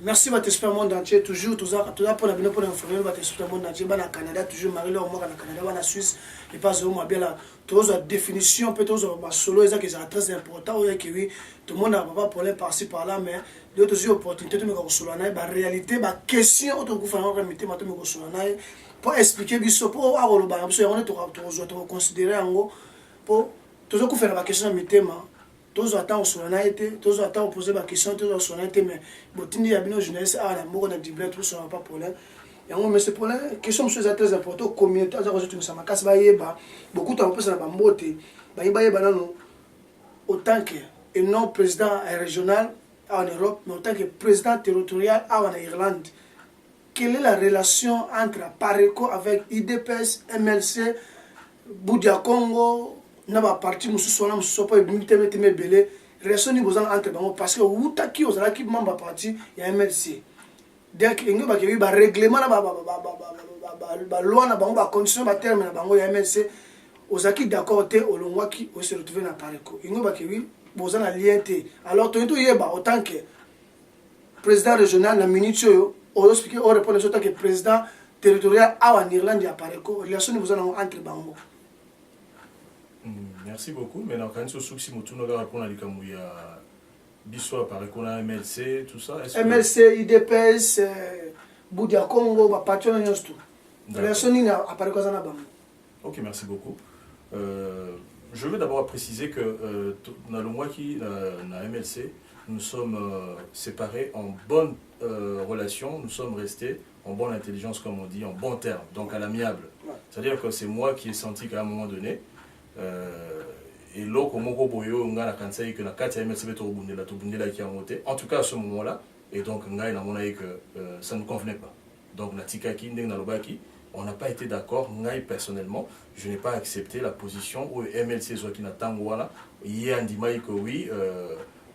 Merci à tout le monde entier, toujours pour informer le monde entier, au Canada, toujours Marie au Canada, en Suisse, et pas au bien là. Tous la définition, peut-être ma solo, c'est très important, que oui, tout le monde n'a pas problème par-ci par-là, mais il y a toujours opportunité de me consoler, la réalité, la question, pour expliquer, pour avoir le bain, on doit considérer en gros, pour toujours faire la question de thème. Tous attendent sur la naïté, tous attendent poser ma question, tous sur la naïté, mais botini y a bien jeunesse, ah la mort on a dit blé, tout ça pas problème. Et on mais c'est pour la question c'est très important, communauté, ça rejoint tout ça, ma casse baïeba, beaucoup de personnes na bambote, baïeba non autant que et non président régional en Europe, mais autant que président territorial en Irlande. Quelle est la relation entre Pareco avec IDPS, MLC, Boudia Congo? Na ba parti mususu wana mususu pa ebimite teme belé relation ni bozana entre bango parce que utaki ozala ki membre parti ya MLC donc ingo ba ke ba règlement na ba loi na bango ba condition ba terme na bango ya MLC ozaki d'accord te olongwaki o se retrouver na Pareco ingo ba ke bozana lien te alors to yeba autant que président régional na minute yo o expliquer o répondre autant que président territorial en Irlande ya Pareco relation ni bozana entre bango. Merci beaucoup. Maintenant, quand on souci mutuno ga répondre à l'ikamuya biso apparaît qu'on a MLC tout ça. MLC, IDPS, Boudia Congo, ba patron nyos tout. Relation ni apparaît quoi ça na bam. Ok, merci beaucoup. Je veux d'abord préciser que dans le mois qui na MLC, nous sommes séparés en bonne relation, nous sommes restés en bonne intelligence comme on dit, en bon terme, donc à l'amiable. Ouais. C'est-à-dire que c'est moi qui ai senti qu'à un moment donné et l'autre moko boyo nga na kansayi que na kati ya MLC to bundela qui a monté en tout cas à ce moment-là et donc nga na mona que ça ne convenait pas donc na tikaki ndeng na lobaki on n'a pas été d'accord nga personnellement je n'ai pas accepté la position où MLC soit qui na tango wana yandima que oui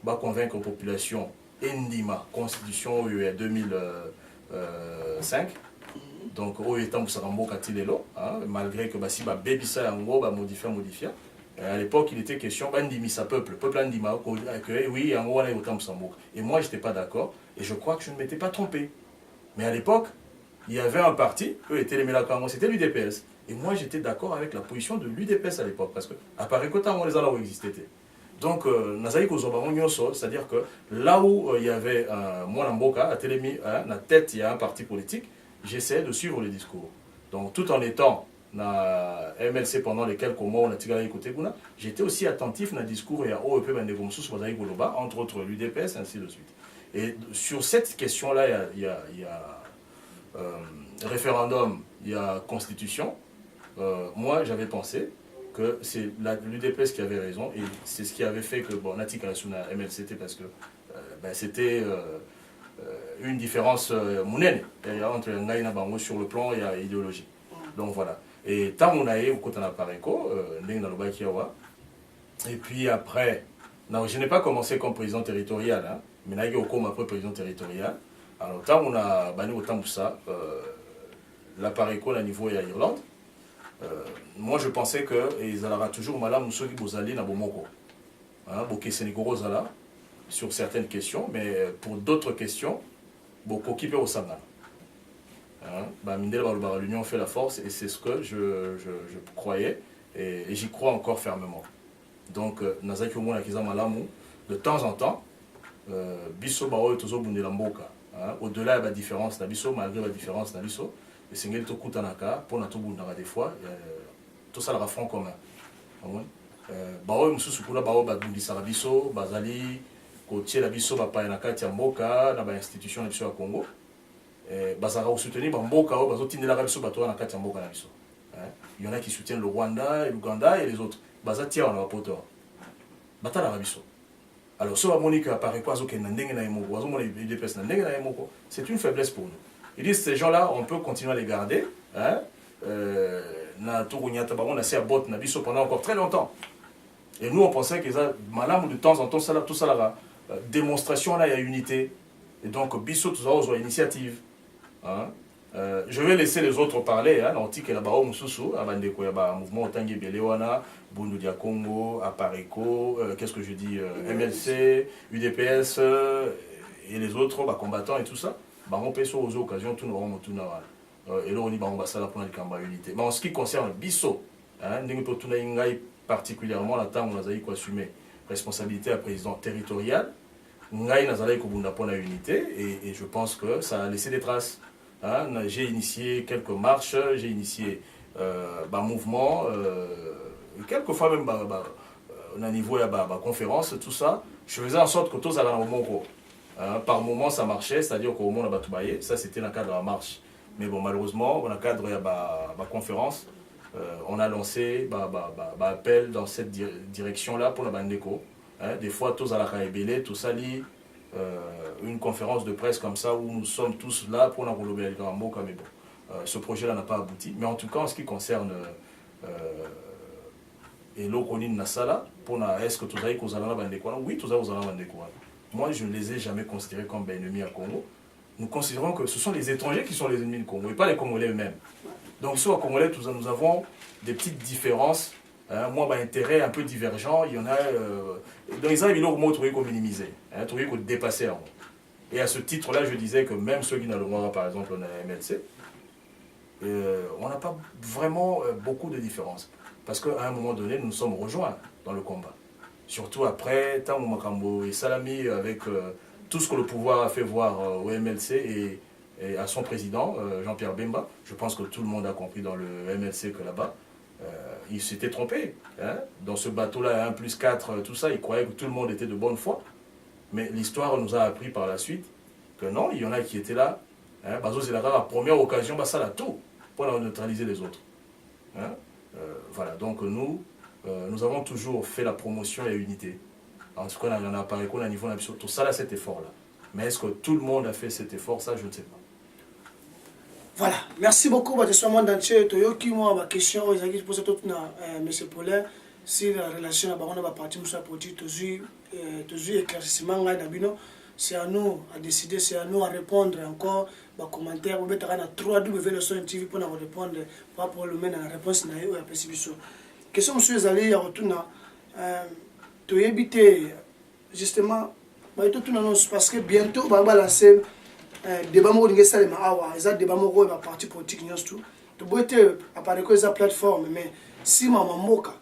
ba convaincre la population endima constitution il y a 2005 donc au étant Moussarambo Katilelo, malgré que si ba bébisa yango ba modifier à l'époque il était question bandimisa peuple andima que oui yango wana autant Moussarambo et moi j'étais pas d'accord et je crois que je ne m'étais pas trompé mais à l'époque il y avait un parti eux étaient les Mélakango c'était l'UDPS et moi j'étais d'accord avec la position de l'UDPS à l'époque parce que à Paris Kota on les a là où existait donc nazali kozoba nyonso c'est-à-dire que là où il y avait moi Mboka à Télémi na tête il y a un parti politique. J'essayais de suivre les discours. Donc, tout en étant na MLC pendant les quelques mois, on a tiré écouter Guna, j'étais aussi attentif na discours et à OEP Bandegomsus Bazai Goloba, entre autres l'UDPS, ainsi de suite. Et sur cette question-là, il y a référendum, il y a constitution. Moi, j'avais pensé que c'est l'UDPS qui avait raison et c'est ce qui avait fait que, bon, Nati Karasuna MLCT parce que c'était. Une différence monnaie entre Naïna Bango sur le plan idéologique. Donc voilà. Et tant on a eu au côté de Pareco, et puis après, non, je n'ai pas commencé comme président territorial, hein, mais j'ai eu comme après président territorial. Alors tant on a banni autant pour ça, la Pareco à niveau de l'Irlande, moi je pensais qu'ils allaient toujours malade ceux qui vous allez dans Bomoko. Boké Sénégoro Zala. Sur certaines questions, mais pour d'autres questions, beaucoup qui peut au Sangana. L'union fait la force et c'est ce que je croyais et j'y crois encore fermement. Donc, de temps en temps, biso bao tozo bundela mboka. Au-delà de la différence, malgré la différence, et c'est ngeli to kutanaka pour na to bundaka des fois, tout ça le front commun. Bao mususu kula bao badundisa biso bazali côté la biso ba na kati ya mboka na ba institution na biso ya Congo bazara soutenir ba mboka o bazotindela biso bato na kati ya mboka na biso il y en a qui soutiennent le Rwanda et l'Ouganda et les autres bazatia na bapoto batala na biso alors so ba Monique apparaît quoi zo ke na ndenge na yemoko bazo mona IDPS na ndenge na yemoko c'est une faiblesse pour nous ils disent ces gens là on peut continuer à les garder na turunyata ba on a fait à bot na biso pendant encore très longtemps et nous on pensait que ça malade de temps en temps ça tout ça là démonstration là il y a unité et donc biso tous aux initiatives je vais laisser les autres parler l'antique là-bas au Moussoussou à Bandeko il y a un mouvement Tangi Belewana Bundu dia Congo Apareco qu'est-ce que je dis MLC UDPS et les autres combattants et tout ça, on peut sur aux occasions, tout nous avons tout et là on dit on va ça pour la unité. Mais en ce qui concerne Bisso, particulièrement la temps où on a assumé responsabilité à président territorial, ngai nazalai kobunda pour la unité et je pense que ça a laissé des traces. J'ai initié quelques marches, j'ai initié mouvements, quelquefois même au niveau de la conférence, tout ça. Je faisais en sorte que tous allaient au Mongo. Par moment ça marchait, c'est-à-dire qu'au moment on ça c'était dans le cadre de la marche. Mais bon, malheureusement, dans le cadre de la conférence, on a lancé appel dans cette direction-là pour la Bandeko. Des fois, tous à la Kaébélé, tout ça, une conférence de presse comme ça où nous sommes tous là pour la Roulobe El Gambo. Mais bon, ce projet-là n'a pas abouti. Mais en tout cas, en ce qui concerne Elo Konin Nassala, est-ce que tous allez aux Alana Bandeko? Oui, tous allez aux Alana Bandeko. Moi, je ne les ai jamais considérés comme ennemis à Congo. Nous considérons que ce sont les étrangers qui sont les ennemis du Congo et pas les Congolais eux-mêmes. Donc, sur les Congolais, nous avons des petites différences. Moi, intérêt un peu divergent. Il y en a. Dans les années, il y a un mot qu'on minimisait, qu'on dépassait. Et à ce titre-là, je disais que même ceux qui n'ont le droit, par exemple, on a MLC, on n'a pas vraiment beaucoup de différences. Parce qu'à un moment donné, nous nous sommes rejoints dans le combat. Surtout après, Tango Makambo et Salami avec. Tout ce que le pouvoir a fait voir au MLC et à son président, Jean-Pierre Bemba. Je pense que tout le monde a compris dans le MLC que là-bas, il s'était trompé. Dans ce bateau-là, 1+4, tout ça, il croyait que tout le monde était de bonne foi. Mais l'histoire nous a appris par la suite que non, il y en a qui étaient là. Bazo Zelara, la première occasion, ça l'a tout pour neutraliser les autres. Voilà, donc nous avons toujours fait la promotion et l'unité. En tout cas, on a parlé qu'on a niveau tout ça là, cet effort-là. Mais est-ce que tout le monde a fait cet effort? Ça, je ne sais pas. Voilà, merci beaucoup. Je suis monde entier. Toyoki, moi, ma question, ils ont posé tout M. Paulin, si la relation à la partie de politique, toujours éclaircissement, c'est à nous à décider, c'est à nous à répondre encore. Les commentaires, vous mettez à 3W le son TV pour nous répondre par rapport au la réponse à la question. Question, monsieur Zali, il y a retourné. Tu éviter justement parce que bientôt on va lancer débat mo ngé salema awa eza débat mo ko ba parti politique nyos tout to boite apare ko eza plateforme mais si mama moka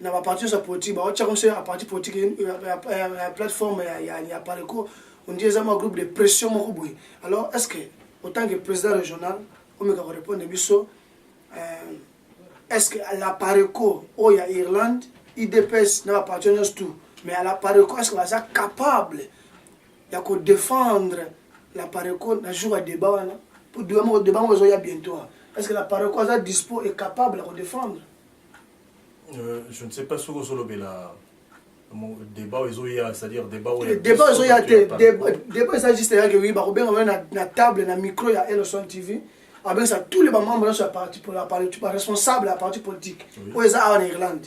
na ba parti sa politique ba ocha conseil a parti politique la plateforme ya apare ko on dit eza un groupe de pression mo ko alors est-ce que autant que président régional on me répondre biso est-ce que l'apare ko o ya Irlande IDPS n'a pas partenaire tout, mais à l'appareil, est-ce qu'on est capable de défendre l'appareil dans le jour de débat pour le débat bientôt? Est-ce que l'appareil est dispo et capable de défendre? Je ne sais pas ce que vous avez là. Débat, c'est-à-dire débat où débat, c'est juste que oui, on a une table, un micro, il y a Elson TV. Avec ça, tous les membres sont partis pour l'appareil, responsable de la partie politique. Où ils sont en Irlande.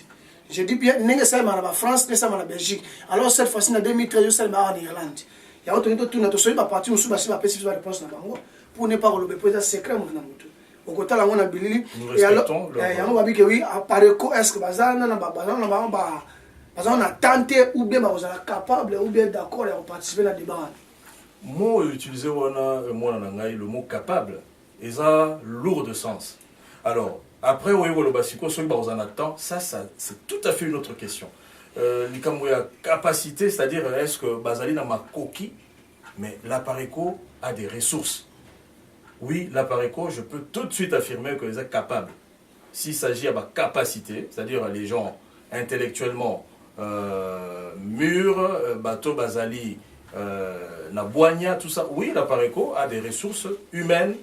Je dis bien, nous sommes en France, nous sommes en Belgique. Alors cette fois-ci, en 2013, nous sommes en Irlande. Il y a autre chose qui est parti, nous sommes en réponse pour ne pas relever le secret. Au côté de la Billy, et alors, il y a que oui, appareil, est-ce que on a tenté ou bien on est capable ou bien d'accord à participer à la débat? Moi, utiliser le mot capable, et ça lourd de sens. Alors, après, ça c'est tout à fait une autre question. La capacité, c'est-à-dire, est-ce que Bazali n'a pas coquille, mais l'appareco a des ressources. Oui, l'appareco, je peux tout de suite affirmer qu'il est capable. S'il s'agit de capacité, c'est-à-dire les gens intellectuellement mûrs, bateau Bazali, Naboigna, tout ça, oui, l'appareco a des ressources humaines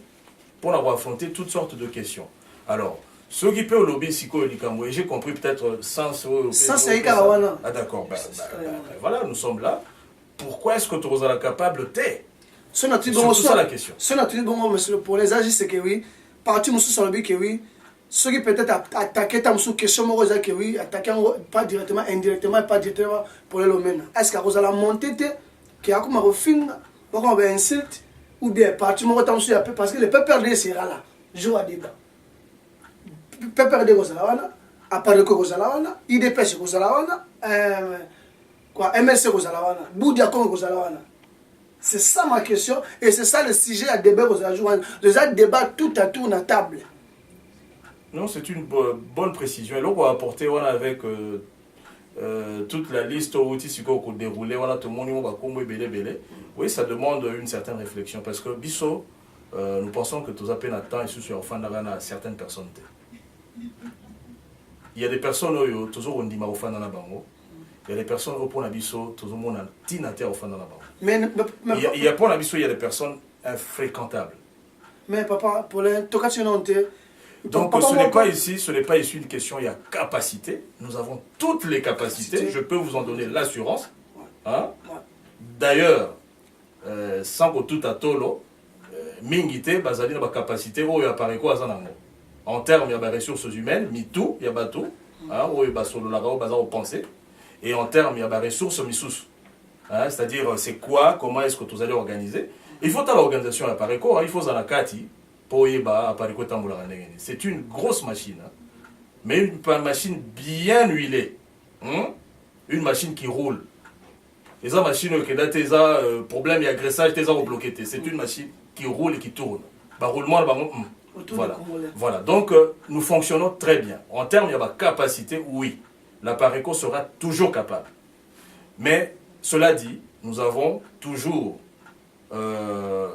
pour avoir affronté toutes sortes de questions. Alors, ceux qui peuvent lobby psycho-likamoué, j'ai compris peut-être sans c'est ah d'accord, voilà, nous sommes là. Pourquoi est-ce que tu es capable de c'est ça la question. C'est pour les agis, c'est que oui, parti moussou sur le but que oui, ceux qui peut-être attaquer ta moussou question moi que oui, attaquer pas directement, indirectement, pas directement pour le domaine. Est-ce que vous allez monter qui a comme un refin, on va insulte ou bien parti moi parce que le peuple perdre sera là, jour à débat. Peuple perdre Gozalawana, apparaît que Gozalawana, IDPS Gozalawana, quoi MLC kozala wana Boudia Congo kozala wana. C'est ça ma question et c'est ça le sujet à débat kozala jour déjà débat tout à tour na table. Non, c'est une bonne précision. Et là on va apporter voilà avec toute la liste où tu qu'on déroulé voilà tout le monde va combo belé. Oui, ça demande une certaine réflexion parce que biso nous pensons que tous à peine à temps et sur enfin à certaines personnes. Il y a des personnes où toujours on dit ma offre dans la bango. Il y a des personnes où pour Nabiso, tout le monde a tinaté au fond dans la bango. Il y a pour Nabiso, il y a des personnes infréquentables. Mais papa, pour les donc ce n'est pas ici une question, il y a capacité. Nous avons toutes les capacités. Je peux vous en donner l'assurance. Hein? D'ailleurs, sans que tout à tolo, mingité, bazali na capacité, où il y a par quoi en termes, il y a des ressources humaines, mitou, il y a bateau, où il y a solo là-bas, où il y a pensée. Et en termes, il y a des ressources misous. C'est-à-dire, c'est quoi, comment est-ce que vous allez organiser. Il faut à l'organisation à Pareco, il faut à la Kati, pour y à Pareco Tamboula. C'est une grosse machine, mais une machine bien huilée. Une machine qui roule. Et ça, machine qui a des problèmes et agressages, des bloqués. C'est une machine qui roule et qui tourne. Bah, roulement, voilà. Donc, nous fonctionnons très bien. En termes, il y a la capacité, oui. La Pareco sera toujours capable. Mais, cela dit, nous avons toujours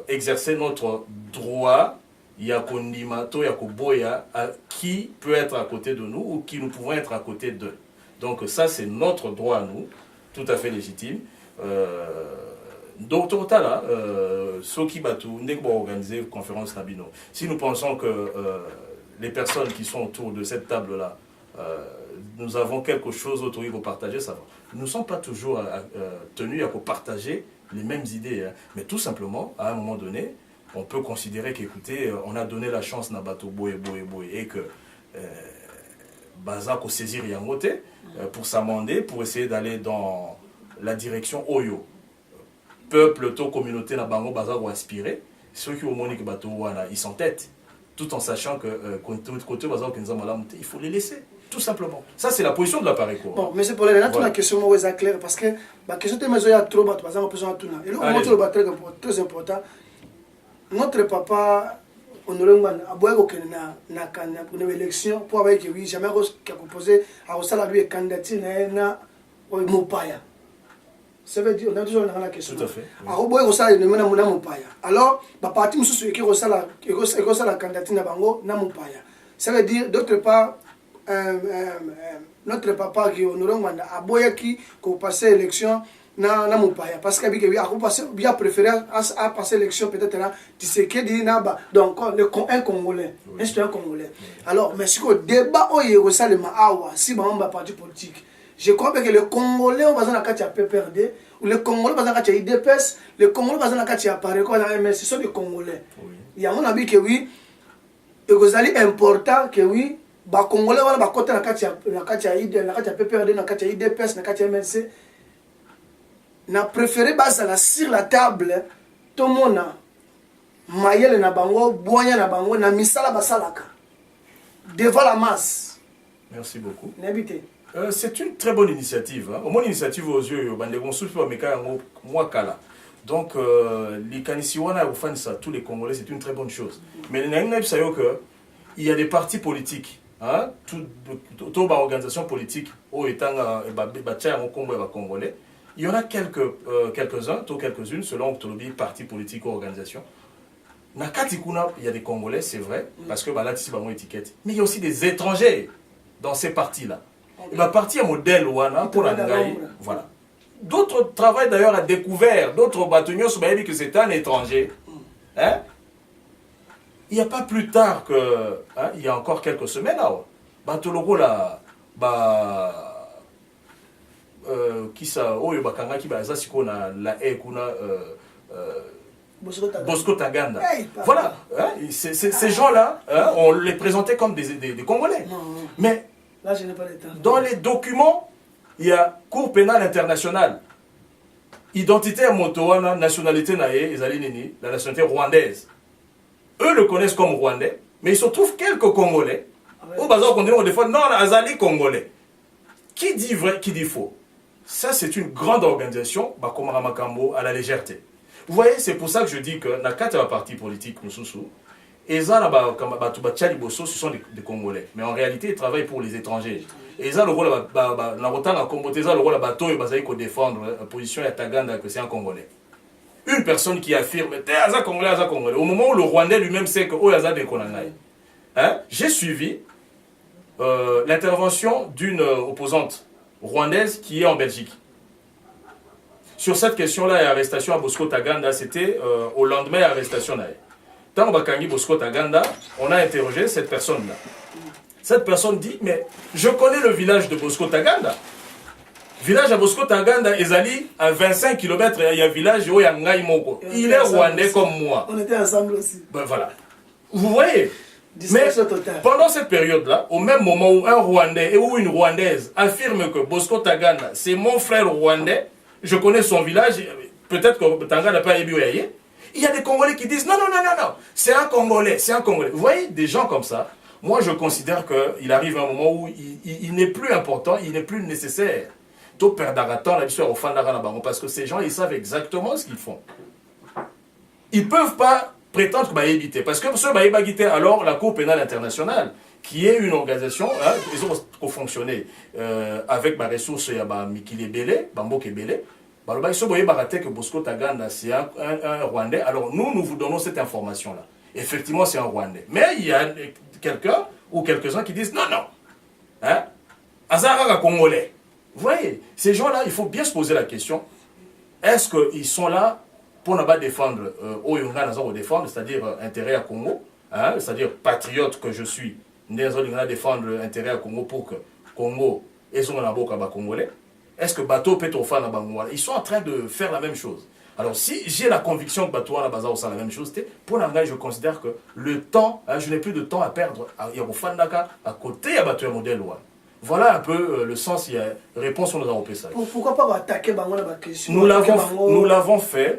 exercé notre droit, Yakondimato, Yakoboya, qui peut être à côté de nous ou qui nous pouvons être à côté d'eux. Donc ça, c'est notre droit à nous, tout à fait légitime. Donc, total, ceux qui battent, nous organiser une conférence Nabino. Si nous pensons que les personnes qui sont autour de cette table-là, nous avons quelque chose autour de partager, ça va. Nous ne sommes pas toujours tenus à partager les mêmes idées, hein. Mais tout simplement, à un moment donné, on peut considérer qu'écoutez, on a donné la chance à Bato Boye et que Bazako saisir Yangote pour s'amender, pour essayer d'aller dans la direction Oyo. Peuple, tôt, communauté, na bango, Bazako aspirer. Ceux qui ont monique Bato Wana, ils s'entêtent, tout en sachant que côté Bazako il faut les laisser. Tout simplement. Ça, c'est la position de la Pareco. Bon, mais c'est pour les gens, la question est claire parce que la question de il y a trop, par exemple, et là, on montre le très important. Notre papa, Honoré Ngwana, a beau une élection pour avoir oui, jamais proposé à Osala lui candidature na Mopaya. Ça veut dire, on a toujours la question. Tout à fait. Alors, boy Osala ne mena mona Mopaya. Alors, la partie mususu qui Osala candidature na bango na Mopaya. Ça veut dire d'autre part notre papa qui Honoré Ngwana a boya qui passer élection na Mopaya parce que bien préféré à passer l'élection peut-être là tu sais que dit naba donc un Congolais un citoyen congolais. Alors mais si le débat au Salema awa si ba parti politique je crois que le Congolais on va dans la carte PPRD ou le Congolais va dans la carte IDPS le Congolais va dans la carte appareil quoi mais ce sont des Congolais. Il y a mon avis que oui et vous allez important que oui ba Congolais wala ba côté la carte ID la carte PPRD la carte IDPS la carte MLC na préféré basala sur la table tout le monde mayele na bango bonya na bango na misala basalaka devant la masse. Merci beaucoup. C'est une très bonne initiative. Hein. Au moins initiative aux yeux, donc les Kanisiwana ou ça, tous les Congolais, c'est une très bonne chose. Mais il y a des partis politiques, hein, toute organisation politique au étant Congolais. Il y en a quelques-uns, quelques-unes, selon le parti politique ou organisation. Nakatikuna, il y a des Congolais, c'est vrai, parce que là, c'est une étiquette. Mais il y a aussi des étrangers dans ces partis-là. Et parti à modèle Wana pour la Ngaï, voilà. D'autres travaillent d'ailleurs à découvert, d'autres bâtonniers se dit que c'est un étranger. Hein? Il n'y a pas plus tard que, hein, il y a encore quelques semaines, là, Batologo là, qui ça, oh, il y a qui ça, c'est qu'on a la haie, qu'on a Bosco Taganda. Hey, voilà, hein, ces gens-là, hein, on les présentait comme des Congolais. Non. Mais là, je n'ai pas le temps. Dans les documents, il y a Cour pénale internationale. Identité à Motowana, nationalité naïe, la nationalité rwandaise. Eux le connaissent comme rwandais, mais il se trouve quelques Congolais. Au bazar, on dit des fois, non, Azali Congolais. Qui dit vrai, qui dit faux? ça c'est une grande organisation, Bakomara Makambo, à la légèreté. Vous voyez, c'est pour ça que je dis que dans la parti politique, et ça, ce sont des Congolais. Mais en réalité, ils travaillent pour les étrangers. Et ça, le rôle, le rôle bateau, il défendre la position de Taganda, que c'est un Congolais. Une personne qui affirme, Congolais, au moment où le Rwandais lui-même sait que j'ai suivi l'intervention d'une opposante rwandaise qui est en Belgique. Sur cette question-là, l'arrestation à Bosco Taganda, c'était au lendemain de l'arrestation. Tant que Bosco Taganda, on a interrogé cette personne-là. Cette personne dit, mais je connais le village de Bosco Taganda. Village à Bosco Taganda, Ezali, à 25 km, il y a un village où il y a Ngai Moko. Il est rwandais comme moi. On était ensemble aussi. Ben voilà. Vous voyez? Mais pendant cette période-là, au même moment où un Rwandais ou une Rwandaise affirme que Bosco Taganda, c'est mon frère rwandais, je connais son village, peut-être que Taganda n'a pas ébué. Il y a des Congolais qui disent non, c'est un Congolais, c'est un Congolais. Vous voyez, des gens comme ça, moi je considère qu'il arrive un moment où il n'est plus important, il n'est plus nécessaire. Parce que ces gens, ils savent exactement ce qu'ils font. Ils ne peuvent pas prétendre que éviter. Parce que ceux qui alors la Cour pénale internationale, qui est une organisation, ils ont fonctionné avec ma ressource, il y a Mikili Belé, Bamboke Belé, que Bosco Taganda, c'est un Rwandais. Alors nous vous donnons cette information-là. Effectivement, c'est un Rwandais. Mais il y a quelqu'un ou quelques-uns qui disent non. Azara Congolais. Vous voyez, ces gens-là, il faut bien se poser la question, est-ce qu'ils sont là pour ne pas défendre défendre, c'est-à-dire intérêt à Congo, c'est-à-dire patriote que je suis, défendre intérêt à Congo pour que Congo et son Congolais. Est-ce que Bateau peut au fan ils sont en train de faire la même chose. Alors si j'ai la conviction que Bateau a la même chose, pour l'engagement, je considère que le temps, je n'ai plus de temps à perdre à côté de Bateau modèle. Voilà un peu le sens, il y a réponse, on nous a repris ça. Pourquoi pas attaquer la question? Nous l'avons fait,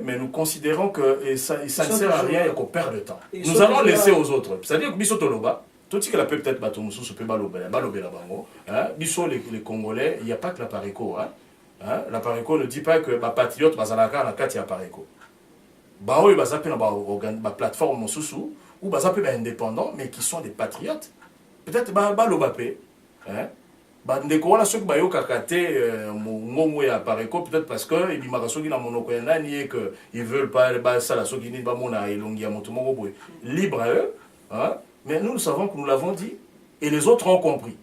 mais nous considérons que ça ne sert à rien et qu'on perd de temps. Nous allons laisser aux autres. C'est-à-dire que Bisso Toloba, tout ce qu'il a peut-être Batomoussou, se peut balobé la bango. Bisso, les Congolais, il n'y a pas que la Pareco. La Pareco ne dit pas que ma patriote, Bazalaka, la Kati a Pareco. Bao, il va s'appeler ma plateforme Moussou, ou bazapé indépendants, mais qui sont des patriotes. Peut-être balobapé. Ndeko wana soki bayokaka te ngongo ya Pareco, peut-être parce que ebimaka soki na monoko ya nani et que ils veulent pas basala soki ni bamona elongi ya moto moko boye, libre à eux, mais nous savons que nous l'avons dit et les autres ont compris.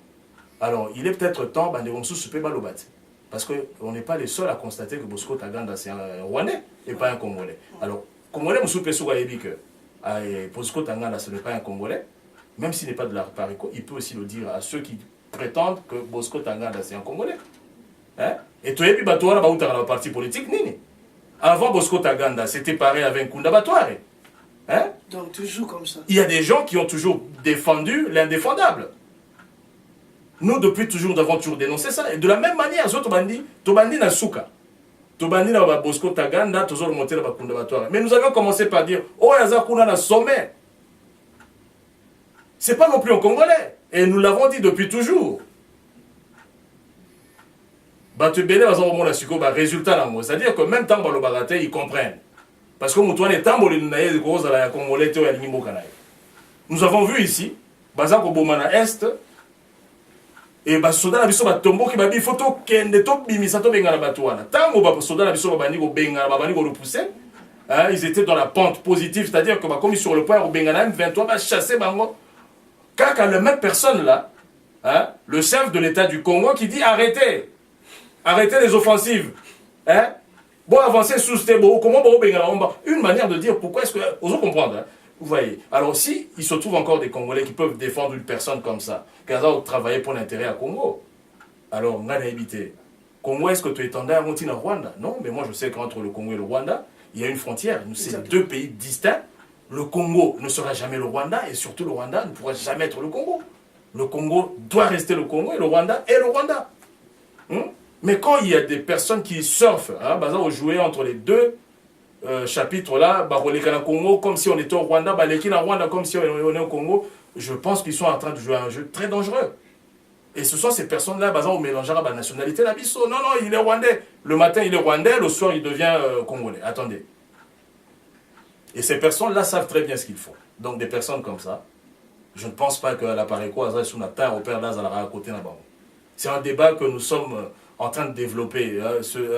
Alors il est peut-être temps de se peut balobate, parce que on n'est pas les seuls à constater que Bosco Taganda c'est un Rwandais et pas un Congolais. Alors Congolais musu pe soka yebi que Bosco Taganda ce n'est pas un Congolais, même s'il n'est pas de la Pareco, il peut aussi le dire à ceux qui prétendent que Bosco Taganda c'est un Congolais. Et tu as vu Batouara dans le parti politique nini. Avant Bosco Taganda, c'était pareil avec Nkunda Batouare. Donc toujours comme ça. Il y a des gens qui ont toujours défendu l'indéfendable. Nous, depuis toujours, nous avons toujours dénoncé ça. Et de la même manière, Tobandi na Souka. Tobandi na Bosco Taganda, toujours monté dans Nkunda Batouare. Mais nous avions commencé par dire, oh, Yazakuna na sommet. Ce n'est pas non plus un Congolais. Et nous l'avons dit depuis toujours. Résultat, c'est-à-dire que même temps ils comprennent. Parce que nous avons vu ici, Bazako Bomana Est, et Basoda Biso Batombo qui m'a dit photo kende top bimisato bengala batouana. Tango Basoda Biso Babani go bengala babani go repousser. Ils étaient dans la pente positive, c'est-à-dire que comme ils sont sur le point au Bengala M23 va chasser Bango. Quand la même personne là, le chef de l'État du Congo qui dit arrêtez les offensives, bon avancer sous ce comment une manière de dire pourquoi est-ce que vous comprendre, vous voyez. Alors si il se trouve encore des Congolais qui peuvent défendre une personne comme ça, qui a travaillé pour l'intérêt à Congo, alors on a évité. Congo, est-ce que tu es tendu à monter au Rwanda? Non, mais moi je sais qu'entre le Congo et le Rwanda, il y a une frontière. C'est deux pays distincts. Le Congo ne sera jamais le Rwanda et surtout le Rwanda ne pourra jamais être le Congo. Le Congo doit rester le Congo et le Rwanda est le Rwanda. Mais quand il y a des personnes qui surfent, on jouait entre les deux chapitres-là, Congo comme si on était au Rwanda, Rwanda comme si on est au Congo, je pense qu'ils sont en train de jouer un jeu très dangereux. Et ce sont ces personnes-là, basant au mélange à la nationalité, la biso. Non, non, il est rwandais. Le matin, il est rwandais, le soir, il devient congolais. Attendez. Et ces personnes-là savent très bien ce qu'ils font. Donc, des personnes comme ça, je ne pense pas que l'appareil quoi, sur la terre, au père d'Azara à côté là-bas. C'est un débat que nous sommes en train de développer,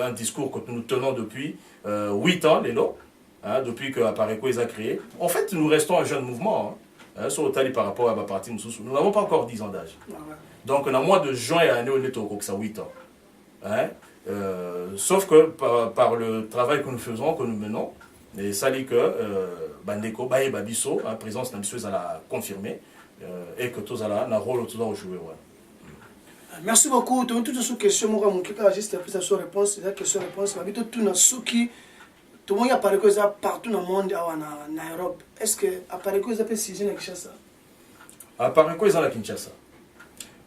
un discours que nous tenons depuis 8 ans, depuis que l'appareil quoi, ils ont créé. En fait, nous restons un jeune mouvement. Sur le tali par rapport à ma partie, nous n'avons pas encore 10 ans d'âge. Donc, on a moins de juin et année, on est au ça 8 ans. Sauf que par le travail que nous faisons, que nous menons, et ça dit que Bandeko, Baye Babiso, la présence d'Ambiso, elle a confirmé, et que tous là, un rôle tous à jouer. Merci beaucoup. Tu as toutes ces questions, moi, mon kika juste après sa réponse, la question-réponse, ma vie, tout na souki. Tout le monde apparaît que ça partout dans le monde, en Europe. Est-ce que apparaît que ça peut siéger à Kinshasa? Apparaît que ça à Kinshasa.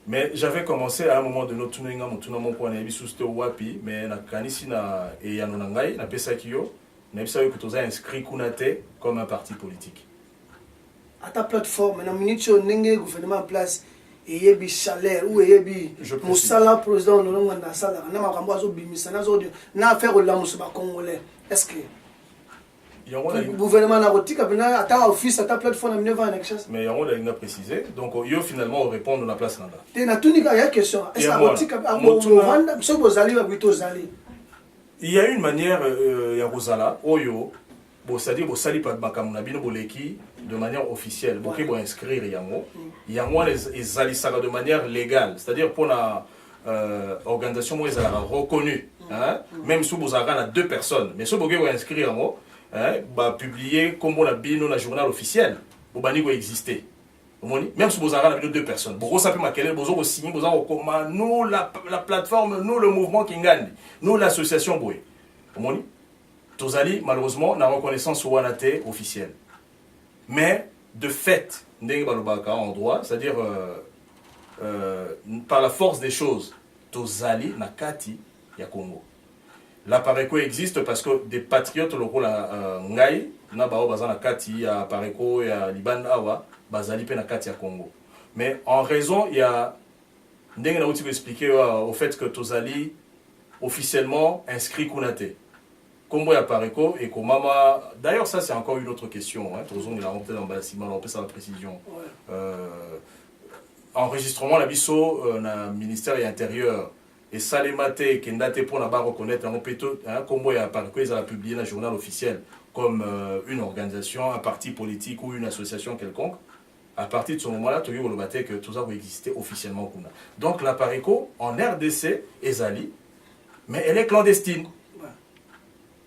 Mais j'avais commencé à un moment de notre tournée, mon point de vue, c'était au Wapi, mais na kanisi na et yanonangai, na pesakio, na pesakio que tu as inscrit Kunate comme un parti politique. À ta plateforme, na minute où n'engé gouvernement en place, et yebi salaire ou yebi musala président de l'Ongo na sala, na makambo azo bimisa na zo na affaire la musuba congolais. Est-ce que le gouvernement n'a pas à ta office, à ta plateforme, mais il y a un précisé. Donc, il finalement on répond de la place là. Il y a une question. Est-ce il y a une manière, il y a Rosala, Oyo, c'est-à-dire que Sali Padmakamuna Boleki de manière officielle, pour inscrire Yango. Yango les alisara de manière légale, c'est-à-dire pour la organisation où ils sont reconnus. Même si vous avez 2 personnes, mais si vous voulez inscrire Yango, publier comme on a bien dans le journal officiel, vous allez exister. Même si vous avez 2 personnes, vous avez signé, vous avez nous la plateforme, nous le mouvement Kingandi, nous l'association Boé. Vous allez malheureusement la reconnaissance au Wanate officielle. Mais de fait, en droit, c'est-à-dire par la force des choses, vous allez na kati ya Congo. L'appareil existe parce que des patriotes locaux à Ngai, na bao bazana kati à Pareko et à Liban awa, bazali pe na kati à Congo. Mais en raison il y a ndenge na outil expliquer au fait que Tozali officiellement inscrit Kunate. Combo ya Pareko et Komama. D'ailleurs ça c'est encore une autre question. Tozon il a rentré dans bâtiment, on peut ça la précision. Enregistrement la biso na ministère et intérieur. Et Salemate, qui n'a pour ne pas reconnaître, comme il a publié dans le journal officiel comme une organisation, un parti politique ou une association quelconque, à partir de ce moment-là, tu as que tout ça va exister officiellement. Donc la Pareco, en RDC, est Zali, mais elle est clandestine.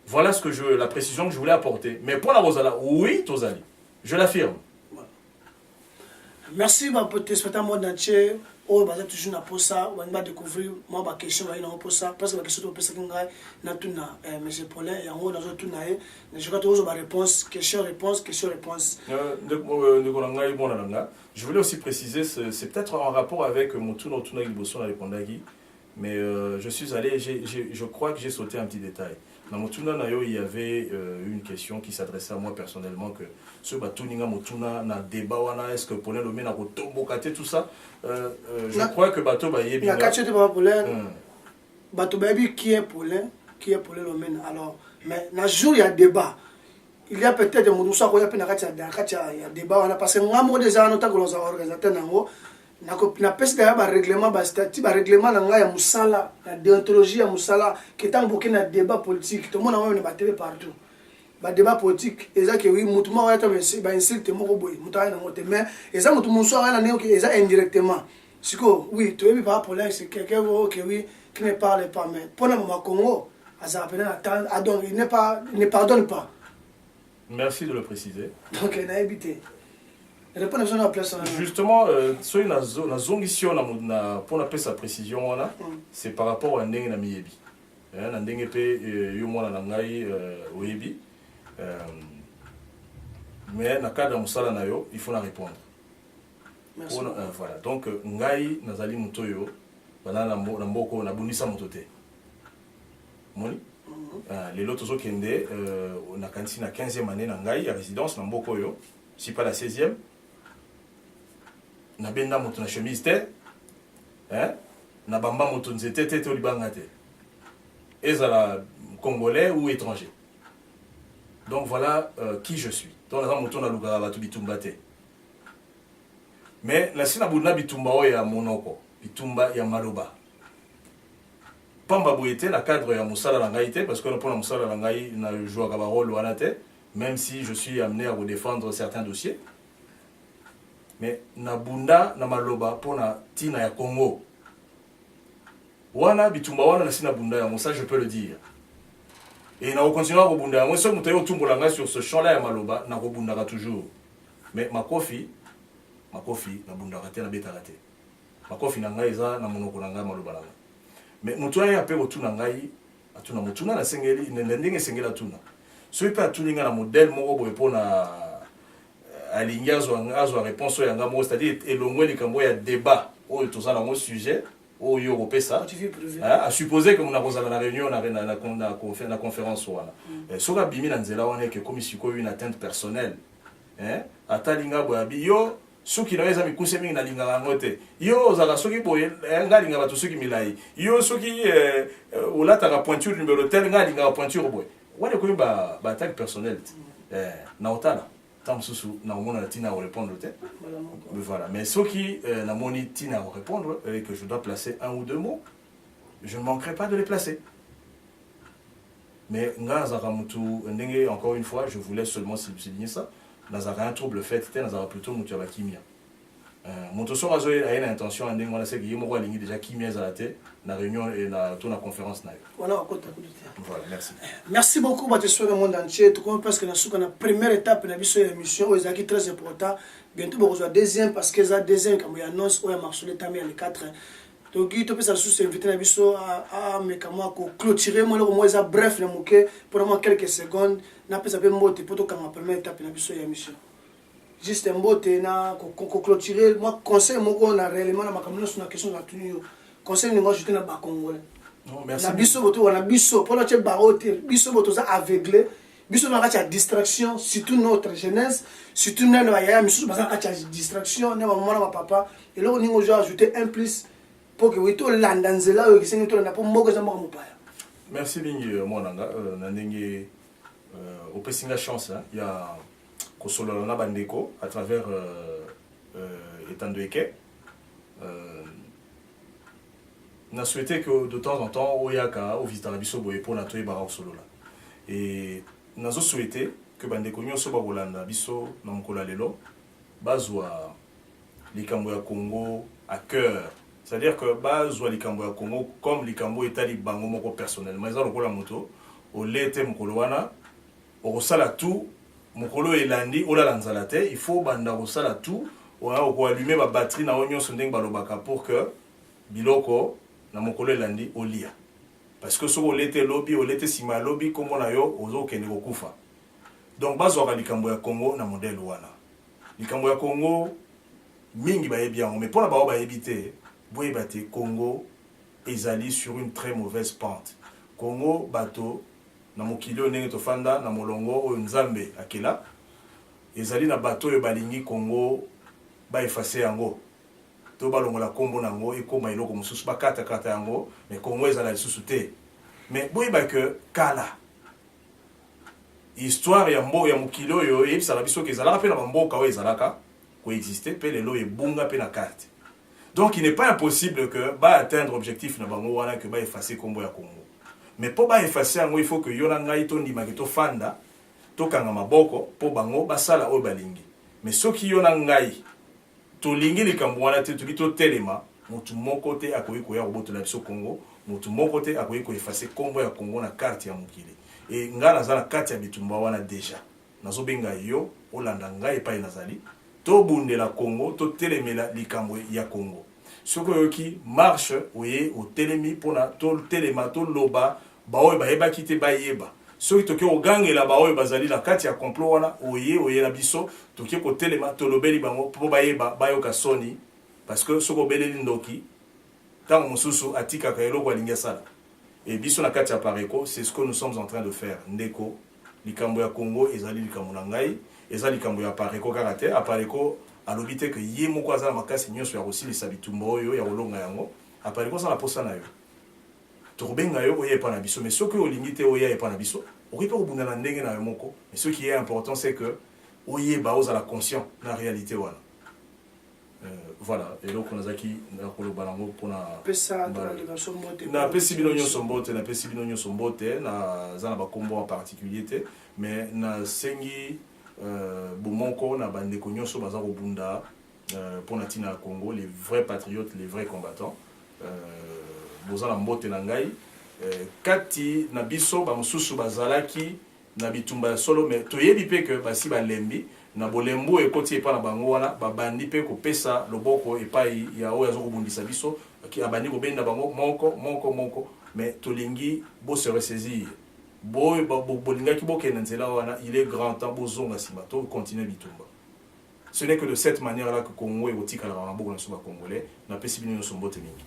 Voilà la précision que je voulais apporter. Mais pour la Rosala, oui, Tozali. Je l'affirme. Merci pour tes spectateurs entier. Oh, bah toujours na posa, on va découvrir moi ma question va na posa parce que la question peut que ngai na tuna monsieur Paulin et on a tout na et je crois toujours ma réponse question réponse. Je voulais aussi préciser c'est peut-être en rapport avec mon tour tuna Liboso na répondagi mais je suis allé je crois que j'ai sauté un petit détail. Dans mon tuna nayo il y avait une question qui s'adressait à moi personnellement que ce batuninga motuna na débat wana est-ce que Paulin Lomé na kotombokate tout ça je crois que bateau ba yebi na kache te ba Paulin bateau ba yebi qui est Paulin Lomé alors mais na jour il y a débat il y a peut-être des monusa ko ya pe na kache ya débat wana parce que ngamo déjà nota ko los organisateur nango na pesi da ba règlement ba statut ba règlement na nga ya musala la déontologie ya musala qui tant beaucoup na débat politique tout le monde a même battre partout ba débat politique eza que oui mutumo wa ta ba insulte moko boy mutaya na mote mais eza mutu muso wa na ne que eza indirectement siko oui tu es pas pour là c'est quelqu'un que oui qui ne parle pas mais pour le moment Congo asa appelé attendre il ne pardonne pas. Merci de le préciser. Donc il a évité. Justement, la zongition pour appeler sa précision, c'est par rapport à Ndenge na Miyebi. Ndenge pe yomona na ngai oyebi. Mais na cadre musala na yo, il faut la répondre. Merci. Voilà. Donc ngai nazali mutoyo bana na mboko na bunisa mutote. Moni? Les lots tozo kende na kanisi na 15e année na ngai ya résidence na mboko yo, si pas la 16e. Na benda moto na chemise te hein na bamba moto nzete te to libanga te ezala congolais ou étranger. Donc voilà qui je suis. Donc naza moto na lukaka bato bitumba te. Mais la sina bunda bitumba oyo ya monoko, bitumba ya maloba. Pamba boyete na cadre ya musala na ngai te parce que pour na musala na ngai na jouer ka ba rôle wana te, même si je suis amené à défendre certains dossiers. Mais na bunda na maloba pour na tina ya Congo. Wana bitumba wana na sina bunda ya ça je peux le dire. Et na continuer à bunda. Moi so muto yo tumbola ngai sur ce champ là ya maloba na bunda toujours. Mais makofi na bunda te na beta te. Makofi na ngai za na monoko na ngai maloba na. Mais muto ya pe otuna ngai atuna mutuna na sengeli ne ndenge sengela tuna. So peut atuninga na modèle moko boye pona alingi azwa réponse ya ngamo, c'est-à-dire elongwe likambo ya débat oyo tozala ngo sujet oyo kopesa à supposer que muna kozala na réunion na conférence wana soka bimi na nzela wana ke comme siko une atteinte personnelle atalinga boya bio soki na eza mikuse mingi na linga ngote yo ozala soki boye ngalinga bato soki milai yo soki olata ka pointure numéro tel ngalinga pointure boye wana ko ba attaque personnelle na otala tant sous na mona tina à répondre mais voilà mais ce qui na moni tina à répondre et que je dois placer un ou deux mots je ne manquerai pas de les placer mais ngazaka mutu ndenge encore une fois je voulais seulement souligner ça nazaka un trouble fait te nazaka plutôt mutu ya kimia mutu so razo a une intention ndenge wana c'est que yemo kwa lingi déjà kimia za te na réunion et na to na conférence na voilà merci merci beaucoup batesou le monde entier tout comme parce que na suka na première étape na biso ya émission ezaki très important bientôt beaucoup la deuxième parce que ça deuxième comme il annonce ou ya marché tamé le 4 donc il te peut ça sous inviter na biso à me kama ko clôturer moi le moins ça bref na moke pour moi quelques secondes na peut ça peut mbote pour to kama première étape na biso ya émission juste mbote na ko clôturer moi conseil moko na réellement na makamno sur la question na tunu conseil ni moi jeter na ba congolais. Non, merci. Na biso boto wana biso pour la tche barote biso boto za aveuglé biso na kacha distraction surtout notre jeunesse surtout na ya misu baza kacha distraction na maman na papa et là on ningo jo ajouter un plus pour que wito landa nzela yo kisengi to na po mboko za moko mopaya. Merci bingi monanga na ndenge au pesinga chance il y a kosolola na bandeko à travers Etandoeke on a souhaité que de temps en temps oyaka au visiteur biso boye pour natoy bara solola et nazo souhaité que bandeko nyonso ba kolanda biso na mkola lelo bazwa likambo ya Congo à cœur, c'est-à-dire que bazwa likambo ya Congo comme likambo etali bango moko personnellement eza lokola moto o lete mkolo wana o kosala tout mokolo elandi olala nzala te il faut banda kosala tout o ko allumer ba batterie na onyo sondeng balobaka pour que biloko na mokolo elandi olia parce que soko lete lobby olete sima lobby comme na yo ozo kende kokufa donc bazwa likambo ya Congo na modèle wana likambo ya Congo mingi bayebi yango mais pour la ba yebite boye bate Congo ezali sur une très mauvaise pente. Congo bato na mokili ndenge to fanda na molongo oyo nzambe akela ezali na bato yo balingi Congo ba effacer yango to balongola kombo nango ekoma eloko mosusu bakata kata yango mais Congo ezala lisusu te mais boyeba que kala histoire ya mboka ya mokili oyo yebisala biso ke ezalaka pe na bamboka oyo ezalaka coexister pe lelo ebunga pe na carte. Donc il n'est pas impossible que ba atteindre objectif na bango wana que ba effacer kombo ya Congo mais pour ba effacer yango il faut que yona ngai to ndima ke to fanda to kanga maboko po bango basala oyo balingi mais soki yona ngai to lingi likambo wana te to telema mutu moko te akoyi koya roboto na biso Congo mutu moko te akoyi ko effacer kombo ya Congo na carte ya mokili et ngala za na carte ya bitumba wana déjà nazo benga yo olanda ngai pa inazali to bundela Congo to telemela likambo ya Congo soko yoki marche oye o telemi pona to telema to loba baoy bayeba kite bayeba soki toki ogangela baoy bazali na kati ya complot wana oye na biso toki ko telema to lobeli bango po bayeba bayoka soni parce que soko beleli ndoki tango mususu atika ka eloko alinga sala et biso na kati ya Pareko c'est ce que nous sommes en train de faire ndeko likambo ya Congo ezali likambo na ngai ezali likambo ya Pareko karate a Pareko alobi te que ye moko aza na makasi nyonso ya kosilisa bitumba oyo ya kolonga yango apali kozala posa na yo tokobenga yo oya epa na biso mais soki olingi te oya epa na biso okoki mpe kobunda na ndenge na yo moko mais ce qui est important c'est que oyeba ozala conscient na réalité wana voilà eloko nazaki nakoloba nango mpona napesi bino nyonso mbote napesi bino nyonso mbote naza na bakombo en particulier te mais nasengi bomoko na bandeko nyonso baza kobunda mpona ntina ya Congo les vrais patriotes les vrais combattants boza na mbote na ngai kati na biso bamosusu bazalaki na bitumba ya solo mais toyebi mpe ke basi balembi na bolembo ekoti epa na bango wana babandi mpe kopesa loboko epai ya oyo azokobundisa biso abandi kobenda bango moko mais tolingi bose ressaisir bolingaki bokenda nzela wana il est grand temps bozonga nsima to continuer bitumba. Ce n'est que de cette manière-là que Congo est otikala na maboko na so ba congolais na pesi bino nyonso mbote mingi.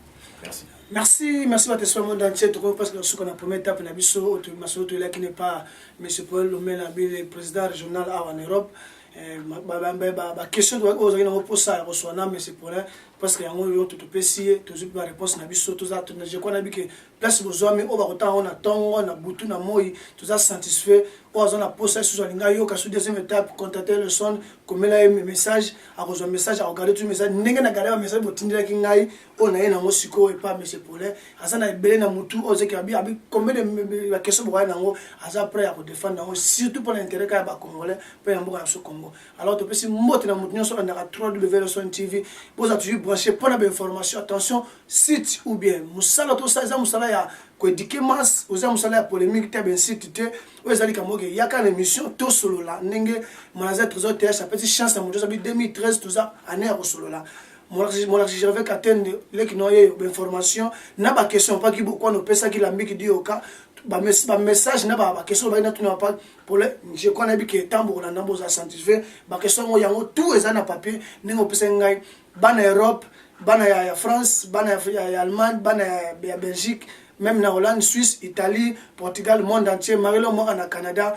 Merci. Merci Batespa monde entier parce que ce qu'on a première étape na biso automatique là qui n'est pas monsieur Paul Lomela le président régional en Europe ba question doit oser na posa ya resona mais c'est pour parce que yango yo tout pesi toujours ba réponse na biso tout ça je connais bien que place besoin mais on va autant on a tongo na butu na moi tout ça satisfait on a posa sur linga yo ka sur deuxième étape contacter le son comme là un message à rejoindre message à regarder tout message ninga na garder message botindira ki ngai on a na mosiko et pas monsieur pour azana ebele na mutu oze ki abi combien de la question boya nango aza prêt à défendre surtout pour l'intérêt ka ba congolais pe yambo ka so Congo. Alors tu peux si mbote na mutu nyonso na 3W TV vous toujours branché pour la information attention site ou bien musala to ça musala ya ko éduquer masse aux musala ya polémique te ben site te ozali kamoke yaka l'émission to solo la ndenge manaza trésor TH a petit chance na mutu 2013 tout ça année à solo la moi je vais qu'atteindre les qui n'ont eu information na ba question pas qui beaucoup no pesa qui la miki di oka ba message na ba question ba na tuna pas pour le je connais bien que tambo na nambo za satisfait ba question mo yango tout eza na papier ningo pesa ngai bana Europe bana ya France bana ya Allemagne bana ya Belgique même na Hollande Suisse Italie Portugal monde entier marelo mo na Canada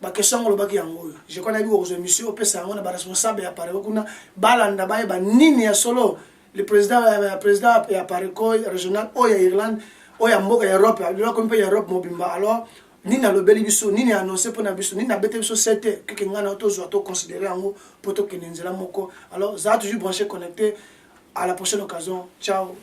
ba question ngolo baki yango je connais bien aux émissions pesa ngona ba responsable ya pare kuna balanda ba nini ya solo le président ya pareko régional o ya Irlande o ya mboka ya Europe ya comme pays Europe mobimba alors nini alobeli biso nini annoncer pour na biso nini abete biso c'était que ngana to zo to considérer yango pour to kenenzela moko alors ça toujours branché connecté à la prochaine occasion ciao.